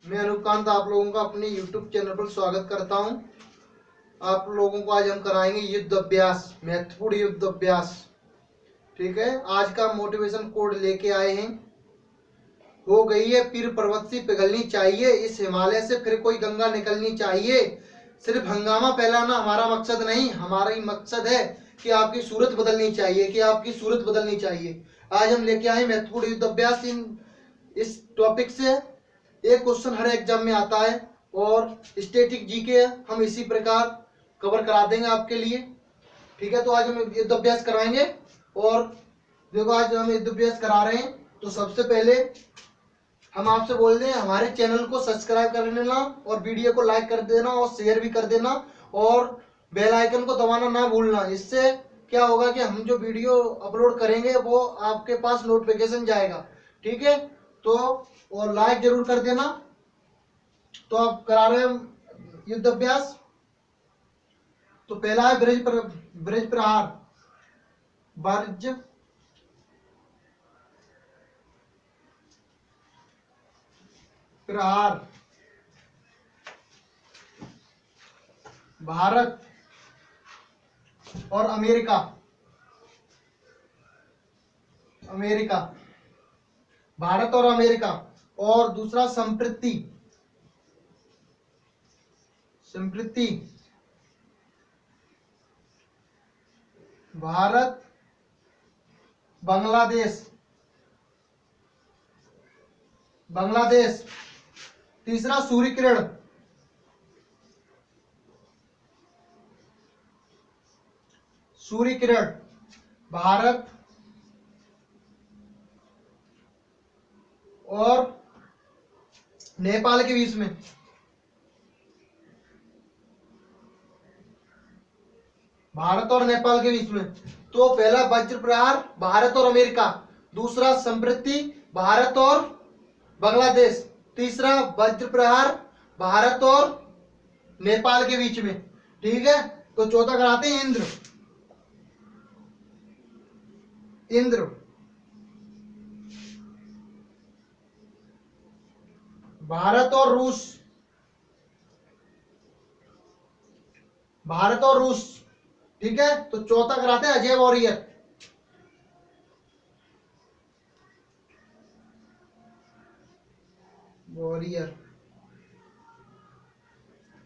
मैं अनुकांत आप लोगों का अपने YouTube चैनल पर स्वागत करता हूं। आप लोगों को आज हम कराएंगे युद्ध अभ्यास, महत्वपूर्ण युद्ध अभ्यास। ठीक है, आज का मोटिवेशन कोड लेके आए हैं। हो गई है पीर पर्वत सी पिघलनी चाहिए, इस हिमालय से फिर कोई गंगा निकलनी चाहिए। सिर्फ हंगामा फैलाना हमारा मकसद नहीं, हमारा ही मकसद है कि आपकी सूरत बदलनी चाहिए, कि आपकी सूरत बदलनी चाहिए। आज हम लेके आए महत्वपूर्ण युद्ध अभ्यास। इस टॉपिक से एक क्वेश्चन हर एग्जाम में आता है और स्टैटिक जीके हम इसी प्रकार कवर करा देंगे आपके लिए। ठीक है, तो आज हम युद्ध अभ्यास कराएंगे। और देखो, आज हम युद्ध अभ्यास करा रहे हैं तो सबसे पहले हम आपसे बोल दें हमारे चैनल को सब्सक्राइब कर लेना और वीडियो को लाइक कर देना और शेयर भी कर देना और बेल आइकन को दबाना ना भूलना। इससे क्या होगा कि हम जो वीडियो अपलोड करेंगे वो आपके पास नोटिफिकेशन जाएगा। ठीक है, तो और लाइक जरूर कर देना। तो आप करा रहे हैं युद्ध अभ्यास। तो पहला है ब्रज प्रहार। ब्रज प्रहार। भारत और अमेरिका। भारत और अमेरिका। और दूसरा संप्रति। भारत बांग्लादेश। तीसरा सूर्य किरण। भारत और नेपाल के बीच में। तो पहला वज्र प्रहार भारत और अमेरिका, दूसरा संप्रति भारत और बांग्लादेश, तीसरा वज्र प्रहार भारत और नेपाल के बीच में। ठीक है, तो चौथा कराते हैं इंद्र। भारत और रूस। ठीक है, तो चौथा कराते हैं अजय वॉरियर।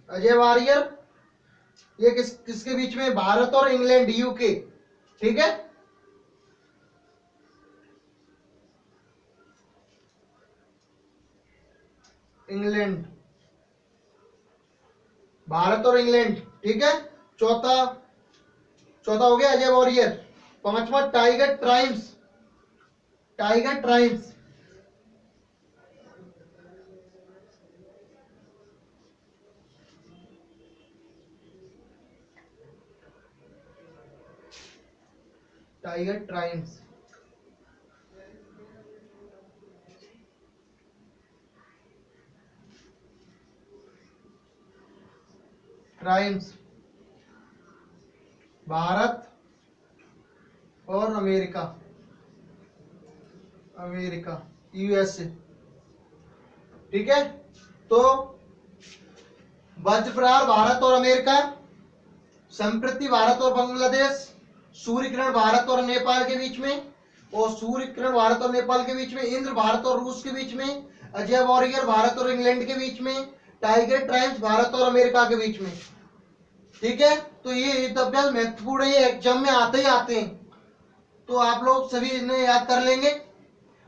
अजय वॉरियर ये किसके बीच में? भारत और इंग्लैंड, यूके। ठीक है, इंग्लैंड, भारत और इंग्लैंड। ठीक है, चौथा हो गया अजय वॉरियर। पांचवा टाइगर ट्राइम्स। टाइगर ट्राइम्स। भारत और अमेरिका, यूएसए। ठीक है, तो वज्र प्रहार भारत और अमेरिका, संप्रति भारत और बांग्लादेश, सूर्य किरण भारत और नेपाल के बीच में, और सूर्य किरण भारत और नेपाल के बीच में, इंद्र भारत और रूस के बीच में, अजय वॉरियर भारत और इंग्लैंड के बीच में, टाइगर ट्राइम्स भारत और अमेरिका के बीच में। ठीक है, तो ये युद्ध अभ्यास महत्वपूर्ण है, एग्जाम में आते हैं। तो आप लोग सभी इन्हें याद कर लेंगे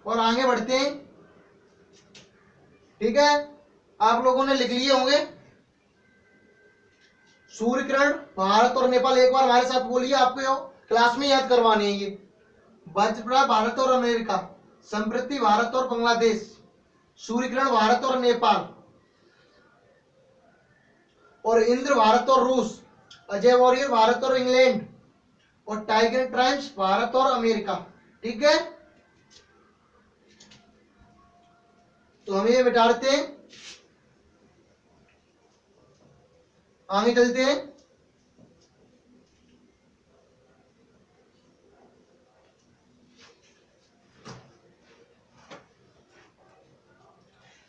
और आगे बढ़ते हैं। ठीक है, आप लोगों ने लिख लिए होंगे सूर्य किरण भारत और नेपाल। एक बार हमारे साथ बोलिए, आपको क्लास में याद करवानी है ये। वज्र प्रहार भारत और अमेरिका, संप्रति भारत और बांग्लादेश, सूर्य किरण भारत और नेपाल, और इंद्र भारत और रूस, अजय वॉरियर भारत और इंग्लैंड, और टाइगर ट्राइम्स भारत और अमेरिका। ठीक है, तो हम ये मिटा देते हैं, आगे चलते हैं।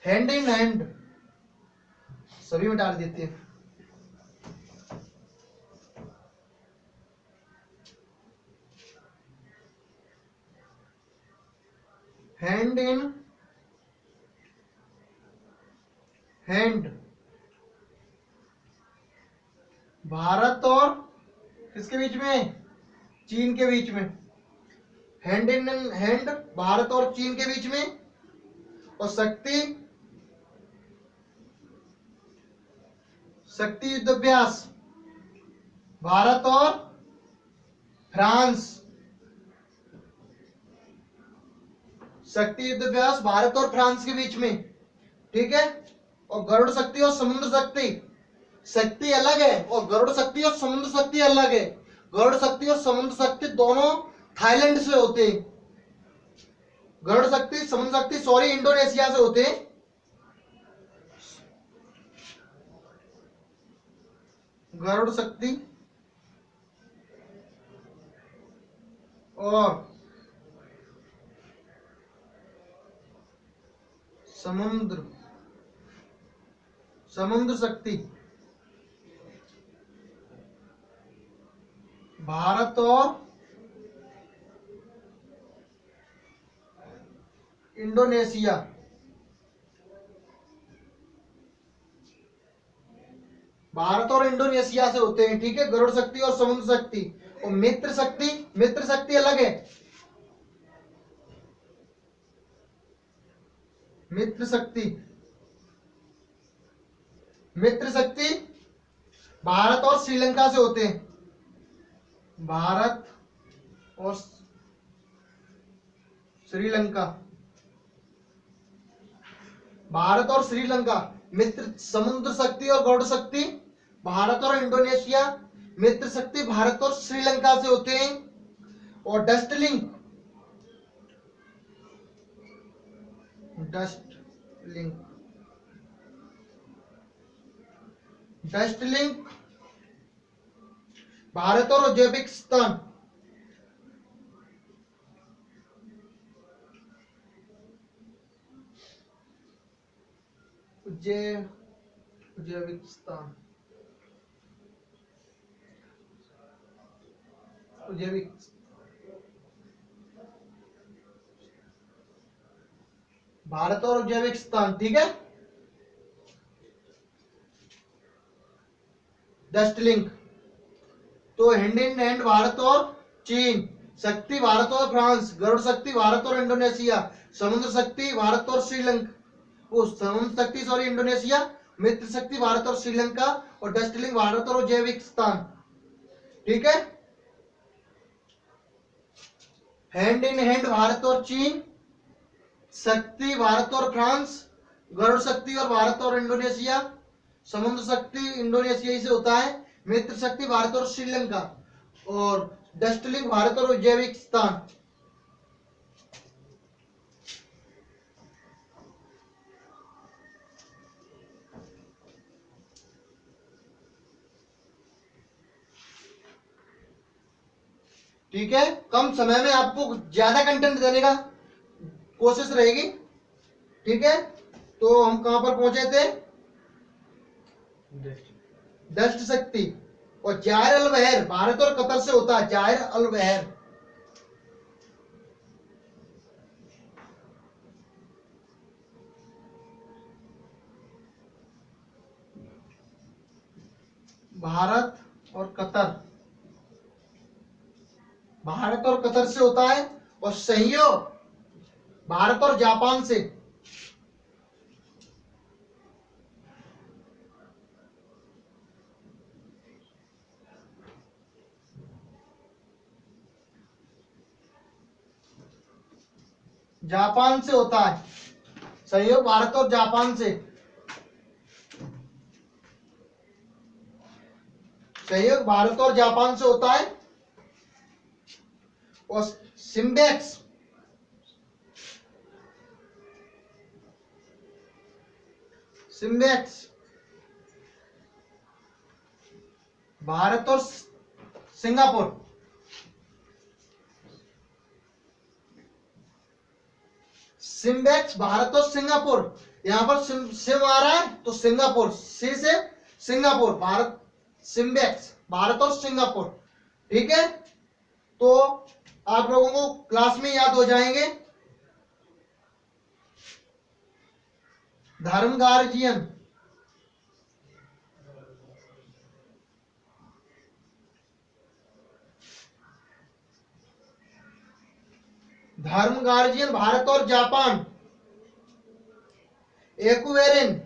हैंड इन हैंड सभी में डाल देते हैं। हैंड इन हैंड भारत और किसके बीच में? चीन के बीच में। हैंड इन हैंड भारत और चीन के बीच में। और शक्ति युद्ध अभ्यास भारत और फ्रांस। शक्ति युद्ध अभ्यास भारत और फ्रांस के बीच में, ठीक है। और गरुड़ शक्ति और समुद्र शक्ति, शक्ति अलग है और गरुड़ शक्ति और समुद्र शक्ति अलग है। गरुड़ शक्ति और समुद्र शक्ति दोनों थाईलैंड से होते हैं। गरुड़ शक्ति समुद्र शक्ति सॉरी इंडोनेशिया से होते हैं। गरुड़ शक्ति और समुद्र शक्ति भारत और इंडोनेशिया। भारत और इंडोनेशिया से होते हैं, ठीक है। गरुड़ शक्ति और समुद्र शक्ति। और मित्र शक्ति अलग है। मित्र शक्ति भारत और श्रीलंका से होते हैं। भारत और श्रीलंका। भारत और श्रीलंका मित्र। समुद्र शक्ति और गरुड़ शक्ति भारत और इंडोनेशिया। मित्र शक्ति भारत और श्रीलंका से होते हैं। और डस्ट लिंक भारत और उज्बेकिस्तान। भारत और उज्बेकिस्तान, ठीक है। Dust link. तो हैंड इन हैंड भारत और चीन। शक्ति भारत और फ्रांस। गरुड़ शक्ति भारत और इंडोनेशिया। समुद्र शक्ति भारत और श्रीलंका। समुद्र शक्ति सॉरी इंडोनेशिया। मित्र शक्ति भारत और श्रीलंका। और डस्ट लिंक भारत और उज्बेकिस्तान, ठीक है। हैंड इन हैंड भारत और चीन। शक्ति भारत और फ्रांस। गरुड़ शक्ति और भारत और इंडोनेशिया। समुद्र शक्ति इंडोनेशिया से होता है। मित्र शक्ति भारत और श्रीलंका। और डस्ट लिंक भारत और उज्बेकिस्तान। ठीक है। कम समय में आपको ज्यादा कंटेंट देने का कोशिश रहेगी, ठीक है। तो हम कहां पर पहुंचे थे? डस्ट शक्ति। और जाहिर अल बहर भारत और कतर से होता है। जाहिर अल बहर भारत और कतर। भारत और कतर से होता है। और सहयोग भारत और जापान से। जापान से होता है सहयोग भारत और जापान से। सहयोग भारत और जापान से होता है। और सिम्बेक्स भारत और सिंगापुर। सिम्बेक्स भारत और सिंगापुर, यहां पर सिम आ रहा है तो सिंगापुर, सी से सिंगापुर, भारत, सिम्बेक्स भारत और सिंगापुर। ठीक है, तो आप लोगों को क्लास में याद हो जाएंगे। धर्म गार्जियन, धर्म गार्जियन भारत और जापान। एक्वेरिन,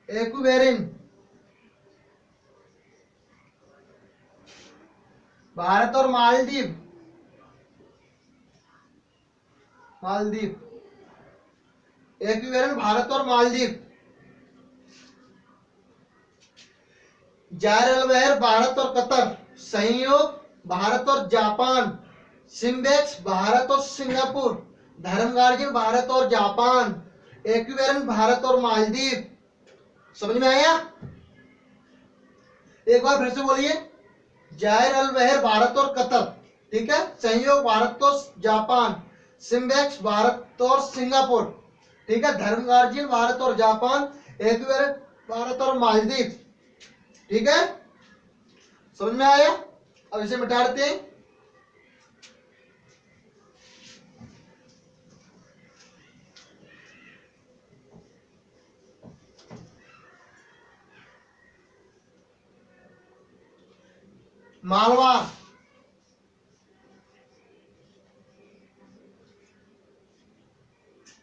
एक्वेरिन भारत और मालदीव, मालदीव, एक्वेरिन भारत और मालदीव। जायर अलबहर भारत और कतर, संयोग भारत और जापान, सिम्बेक्स भारत और सिंगापुर, धर्म गार्जियन भारत और जापान, एक्वेरिन भारत और मालदीव। समझ में आया? एक बार फिर से बोलिए। जायर अलबहर भारत और कतर, ठीक है, संयोग भारत और जापान, सिम्बेक्स भारत और सिंगापुर, ठीक है, धर्म गार्जियन भारत और जापान, एक्वेरिन भारत और मालदीव। ठीक है, समझ में आया? अब इसे मिटा देते हैं। मालवा,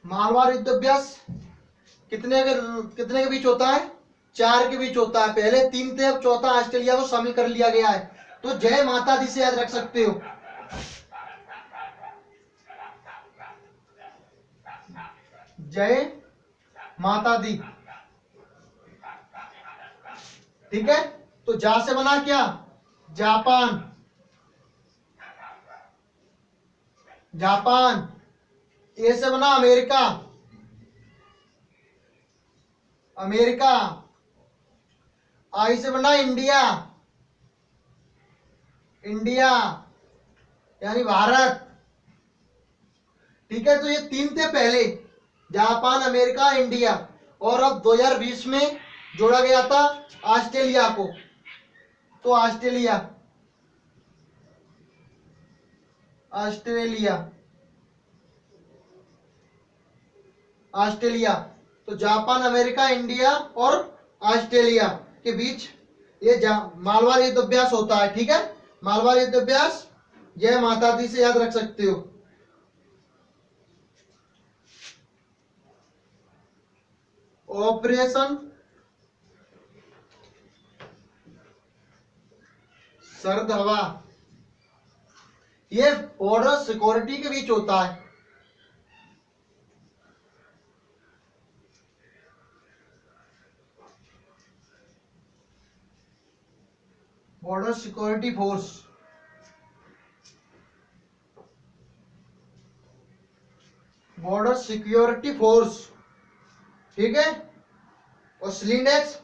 मालवा युद्ध अभ्यास कितने के बीच होता है? 4 के बीच होता है। पहले 3 थे, अब चौथा ऑस्ट्रेलिया को शामिल कर लिया गया है। तो जय माता दी से याद रख सकते हो। जय माता दी, ठीक है। तो जा से बना क्या? Japan, Japan. ए से बना अमेरिका, अमेरिका। आई से बना इंडिया, इंडिया यानी भारत। ठीक है, तो ये 3 थे पहले, जापान, अमेरिका, इंडिया। और अब 2020 में जोड़ा गया था ऑस्ट्रेलिया को। तो ऑस्ट्रेलिया, ऑस्ट्रेलिया, ऑस्ट्रेलिया। तो जापान, अमेरिका, इंडिया और ऑस्ट्रेलिया के बीच ये मालवा युद्ध अभ्यास होता है। ठीक है, मालवा युद्ध अभ्यास जय माता दी से याद रख सकते हो। ऑपरेशन सर्द हवा, ये बॉर्डर सिक्योरिटी के बीच होता है। Border security force, border security force, ठीक है। और स्लिनेक्स,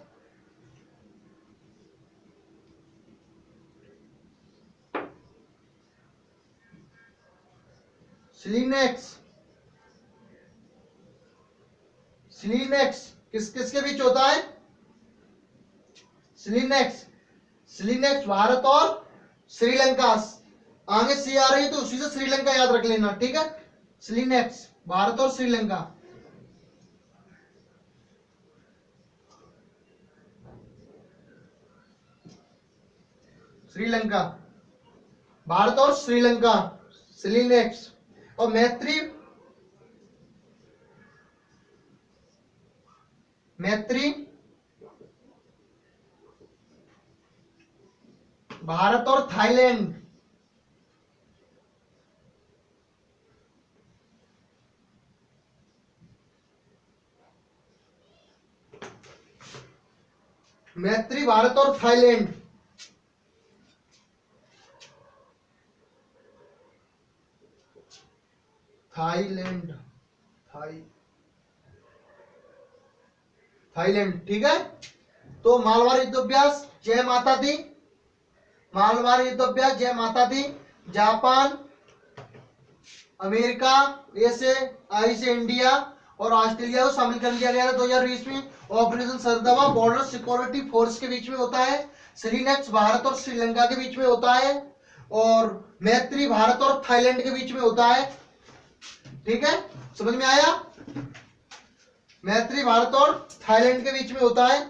स्लिनेक्स, स्लिनेक्स किस किस के बीच होता है? स्लिनेक्स, स्लिनेक्स भारत और श्रीलंका। आगे सी आ रही है तो उसी से श्रीलंका याद रख लेना। ठीक है, स्लिनेक्स भारत और श्रीलंका। श्रीलंका, भारत और श्रीलंका, स्लिनेक्स। और मैत्री, मैत्री भारत और थाईलैंड, मैत्री भारत और थाईलैंड। थाईलैंड, थाईलैंड, ठीक है। तो मालवा युद्ध अभ्यास जय माता दी, मालवा युद्ध अभ्यास जय माता दी जापान, अमेरिका, ऐसे आई से इंडिया और ऑस्ट्रेलिया को शामिल कर लिया गया था 2020 में। ऑपरेशन सरदवा बॉर्डर सिक्योरिटी फोर्स के बीच में होता है। श्रीनेक्स भारत और श्रीलंका के बीच में होता है। और मैत्री भारत और थाईलैंड के बीच में होता है। ठीक है, समझ में आया? मैत्री भारत और थाईलैंड के बीच में होता है।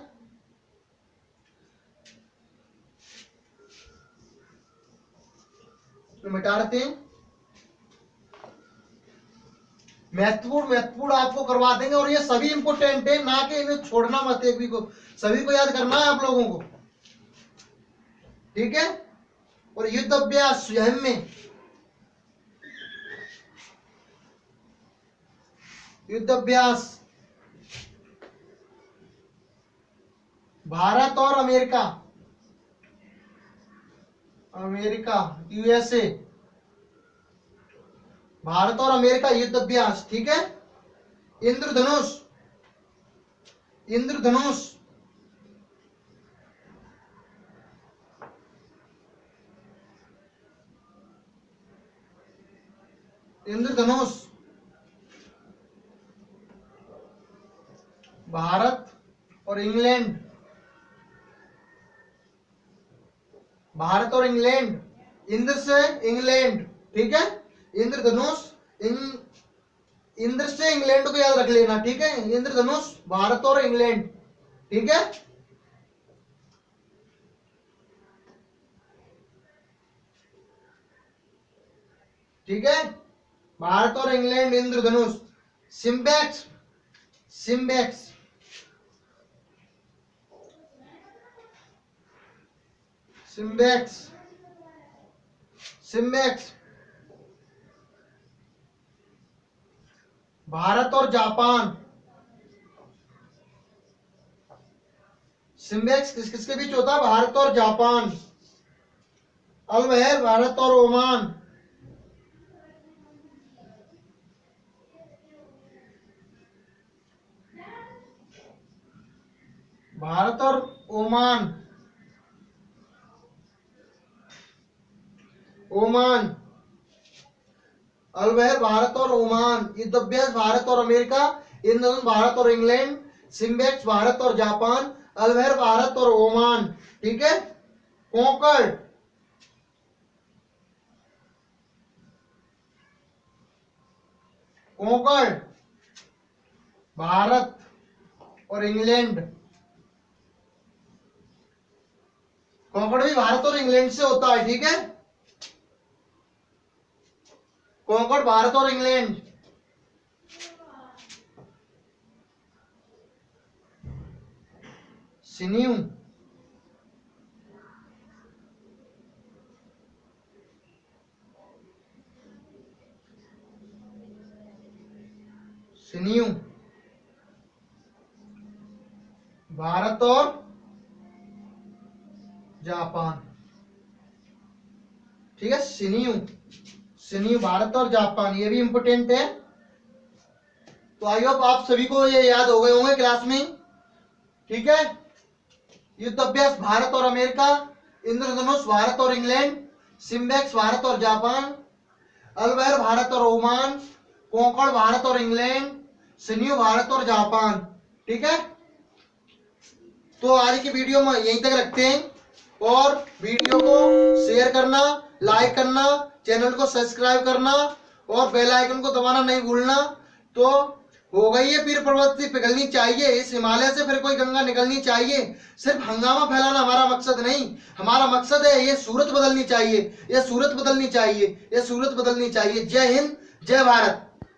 तो मिटा देते हैं। महत्वपूर्ण आपको करवा देंगे और ये सभी इंपोर्टेंट है, ना कि इन्हें छोड़ना मत, एक भी को सभी को याद करना है आप लोगों को। ठीक है, और युद्ध अभ्यास स्वयं में, युद्ध अभ्यास भारत और अमेरिका, यूएसए, भारत और अमेरिका युद्ध अभ्यास। ठीक है, इंद्रधनुष, इंद्रधनुष इंद्रधनुष भारत और इंग्लैंड, भारत और इंग्लैंड, इंद्र से इंग्लैंड। ठीक है, इंद्रधनुष, इंद्र से इंग्लैंड को याद रख लेना। ठीक है, इंद्रधनुष भारत और इंग्लैंड। ठीक है, ठीक है, भारत और England Indradhanush. SIMBEX, SIMBEX, SIMBEX, SIMBEX Bharat और जापान। सिम्बैक्स किसके बीच होता है? भारत और जापान। अलबहर भारत और ओमान, भारत और ओमान, ओमान, अलबहर भारत और ओमान। युद्ध अभ्यास भारत और अमेरिका, इंद्रधनुष भारत और इंग्लैंड, सिम्बैक्स भारत और जापान, अलबहर भारत और ओमान। ठीक है, कॉन्कर्ड, कॉन्कर्ड भारत और इंग्लैंड। कॉन्कर्ड भी भारत और इंग्लैंड से होता है। ठीक है, कॉन्कर्ड भारत और इंग्लैंड। सिन्यू, सिन्यू भारत और जापान। ठीक है, सिन्यू, सिन्यू भारत और जापान, ये भी इंपोर्टेंट है। तो आई होप आप सभी को ये याद हो गए होंगे क्लास में। ठीक है, युद्ध अभ्यास भारत और अमेरिका, इंद्रधनुष भारत और इंग्लैंड, सिम्बैक्स भारत और जापान, अलबहर भारत और ओमान, कॉन्कर्ड भारत और इंग्लैंड, सिन्यू भारत और जापान। ठीक है, तो आज की वीडियो में यहीं तक रखते हैं और वीडियो को शेयर करना, लाइक करना, चैनल को सब्सक्राइब करना और बेल आइकन को दबाना नहीं भूलना। तो हो गई है, पीर पर्वत से पिघलनी चाहिए, इस हिमालय से फिर कोई गंगा निकलनी चाहिए। सिर्फ हंगामा फैलाना हमारा मकसद नहीं, हमारा मकसद है ये सूरत बदलनी चाहिए, ये सूरत बदलनी चाहिए, ये सूरत बदलनी चाहिए। जय हिंद, जय भारत।